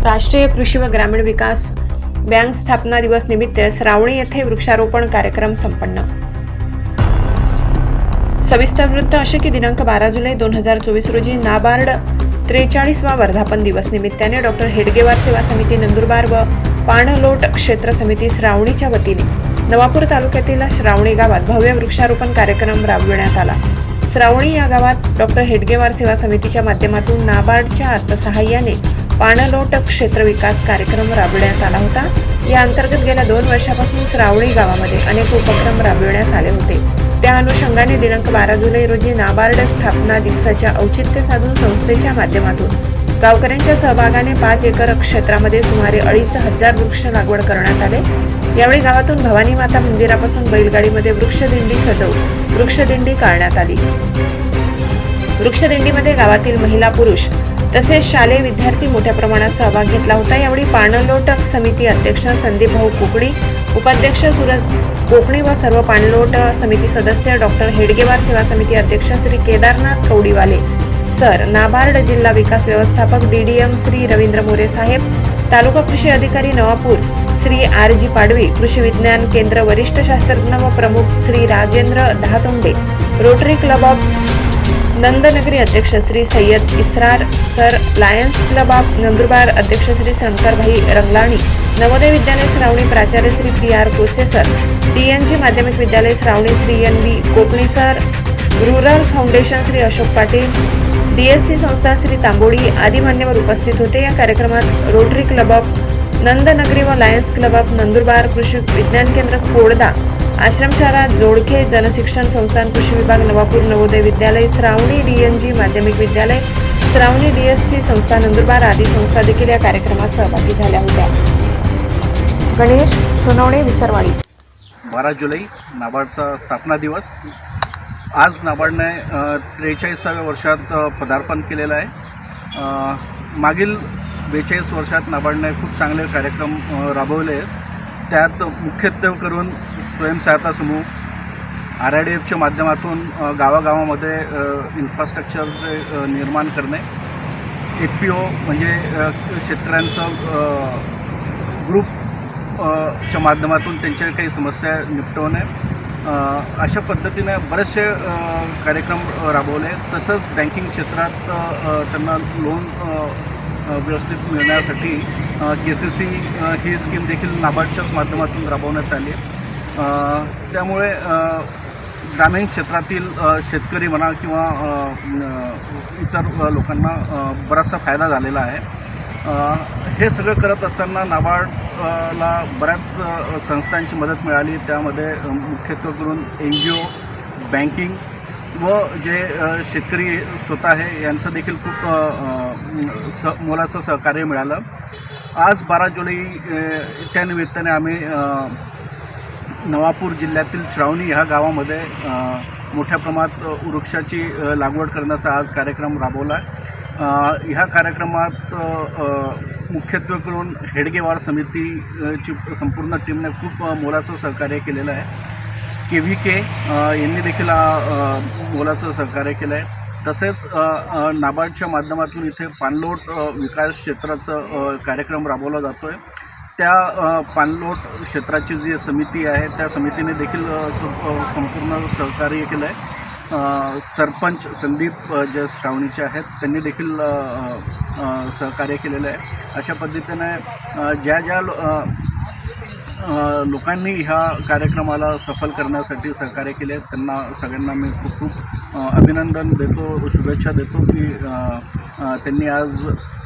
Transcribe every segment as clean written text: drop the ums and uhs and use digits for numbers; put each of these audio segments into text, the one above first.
राष्ट्रीय कृषी व ग्रामीण विकास बँक स्थापना दिवस निमित्त श्रावणी येथे वृक्षारोपण कार्यक्रम संपन्न। सविस्तर वृत्त असे की दिनांक 12 जुलै 2024 रोजी नाबार्ड 43वा वर्धापन दिवस निमित्ताने डॉक्टर हेडगेवार सेवा समिती नंदुरबार व पाणलोट क्षेत्र समिती श्रावणीच्या वतीने नवापूर तालुक्यातील श्रावणी गावात भव्य वृक्षारोपण कार्यक्रम राबविण्यात आला। श्रावणी या गावात डॉक्टर हेडगेवार सेवा समितीच्या माध्यमातून नाबार्डच्या अर्थसहाय्याने पाणलोट क्षेत्र विकास कार्यक्रम राबविण्यात आला होता। या अंतर्गत गेल्या 2 वर्षापासून श्रावणी गावामध्ये अनेक उपक्रम राबविण्यात आले होते। त्या अनुषंगाने दिनांक 12 जुलै रोजी नाबार्ड स्थापना दिवसाच्या औचित्य साधून संस्थेच्या माध्यमातून गावकऱ्यांच्या सहभागाने 5 एकर क्षेत्रामध्ये सुमारे 2,500 वृक्ष लागवड करण्यात आले। यावेळी गावातून भवानी माता मंदिरापासून बैलगाडीमध्ये वृक्षदिंडी सजवून वृक्षदिंडी काढण्यात आली। वृक्षदिंडीमध्ये गावातील महिला पुरुष तसेच शालेय विद्यार्थी मोठ्या प्रमाणात सहभाग घेतला होता। यावेळी पाणलोट समिती अध्यक्ष संदीप भाऊ कोकणी, उपाध्यक्ष सूरज कोकणी व सर्व पाणलोट समिती सदस्य, डॉक्टर हेडगेवार सेवा समिती अध्यक्ष श्री केदारनाथ कवडीवाले सर, नाबार्ड जिल्हा विकास व्यवस्थापक DDM श्री रवींद्र मोरे साहेब, तालुका कृषी अधिकारी नवापूर श्री RG पाडवी, कृषी विज्ञान केंद्र वरिष्ठ शास्त्रज्ञ व प्रमुख Shri Rajendra Dahatonde, Rotary Club of Nandnagari अध्यक्ष Shri Sayyad Israr sir, Lions Club of Nandurbar अध्यक्ष श्री शंकरभाई रंगलाणी, नवोदय विद्यालय श्रावणी प्राचार्य Shri PR Kose sir, DNG Madhyamik Vidyalaya Shravani Shri NV Kokani sir, Rural Foundation Shri Ashok Patil, DSC संस्था श्री तांबोडी आदी मान्यवर उपस्थित होते। या कार्यक्रमात रोटरी क्लब ऑफ नंदनगरी व लायन्स क्लब ऑफ नंदुरबार, कृषी विज्ञान केंद्र कोडदा, आश्रमशाळा जोडखे, जनशिक्षण संस्थान कृषी विभाग नवापूर, नवोदय विद्यालय श्रावणी, DNG माध्यमिक विद्यालय श्रावणी, DSC संस्था नंदुरबार आदी संस्था देखील या कार्यक्रमात सहभागी झाल्या होत्या। गणेश सोनवणे, विसरवाडी। 12 जुलै नाबार्डचा स्थापना दिवस। आज नाबार्डने 43व्या वर्षात पदार्पण केलेलं आहे। मागील 42 वर्षात नाबार्डने खूप चांगले कार्यक्रम राबवले आहेत। त्यात मुख्यत्वे करून स्वयंसहायता समूह, RIDFच्या माध्यमातून गावागावामध्ये इन्फ्रास्ट्रक्चरचे निर्माण करणे, FPO म्हणजे शेतकऱ्यांचं ग्रुपच्या माध्यमातून त्यांच्या काही समस्या निपटवणे, अशा पद्धतीने बरेचसे कार्यक्रम राबवले। तसंच बँकिंग क्षेत्रात त्यांना लोन व्यवस्थित मिळण्यासाठी KCC ही स्कीम देखील नाबार्डच्याच माध्यमातून राबवण्यात आली। त्यामुळे ग्रामीण क्षेत्रातील शेतकरी म्हणा किंवा इतर लोकांना बराचसा फायदा झालेला आहे। हे सगळं करत असताना नाबार्डला बऱ्याच संस्थांची मदत मिळाली। त्यामध्ये मुख्यत्वे करून NGO, बँकिंग व जे शेतकरी स्वतः आहे यांचं देखील खूप मोलाचं सहकार्य मिळालं। आज 12 जुलै त्यानिमित्ताने आम्ही नवापूर जिल्ह्यातील श्रावणी ह्या गावामध्ये मोठ्या प्रमाणात वृक्षाची लागवड करण्याचा आज कार्यक्रम राबवला आहे। ह्या कार्यक्रमात मुख्यत्वे करून हेडगेवार समितीची संपूर्ण टीमने खूप मोलाचं सहकार्य केलेलं आहे। KVK यांनी देखील मोलाचं सहकार्य केलं आहे। तसेच नाबार्डच्या माध्यमातून इथे पाणलोट विकास क्षेत्राचा कार्यक्रम राबवला जातो आहे। त्या पाणलोट क्षेत्राची जी समिती आहे त्या समितीने देखील संपूर्ण सहकार्य केलं आहे। सरपंच संदीप जे श्रावणीचे आहेत त्यांनी देखील सहकार्य केलेलं आहे। अशा पद्धतीने ज्या लोकांनी ह्या कार्यक्रमाला सफल करण्यासाठी सहकार्य केले त्यांना सगळ्यांना मी खूप खूप अभिनंदन देतो, शुभेच्छा देतो की त्यांनी आज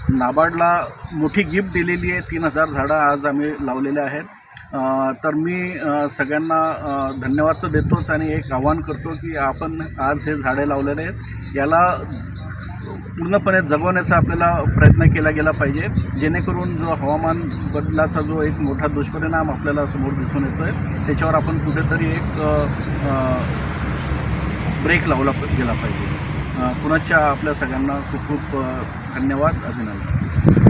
नाबार्डला मोठी गिफ्ट दिलेली आहे। 3000 झाडं आज आम्ही लावलेले आहेत। तर मी सगळ्यांना धन्यवाद तर देतोच आणि एक आव्हान करतो की आपण आज हे झाडे लावलेले आहेत याला पूर्णपणे जगवण्याचा आपल्याला प्रयत्न केला गेला पाहिजे, जेणेकरून जो हवामान बदलाचा जो एक मोठा दुष्परिणाम आपल्याला समोर दिसून येतो आहे त्याच्यावर आपण कुठेतरी एक ब्रेक लावला गेला पाहिजे। पुनश्च आपल्या सगळ्यांना खूप खूप धन्यवाद, अभिनंदन।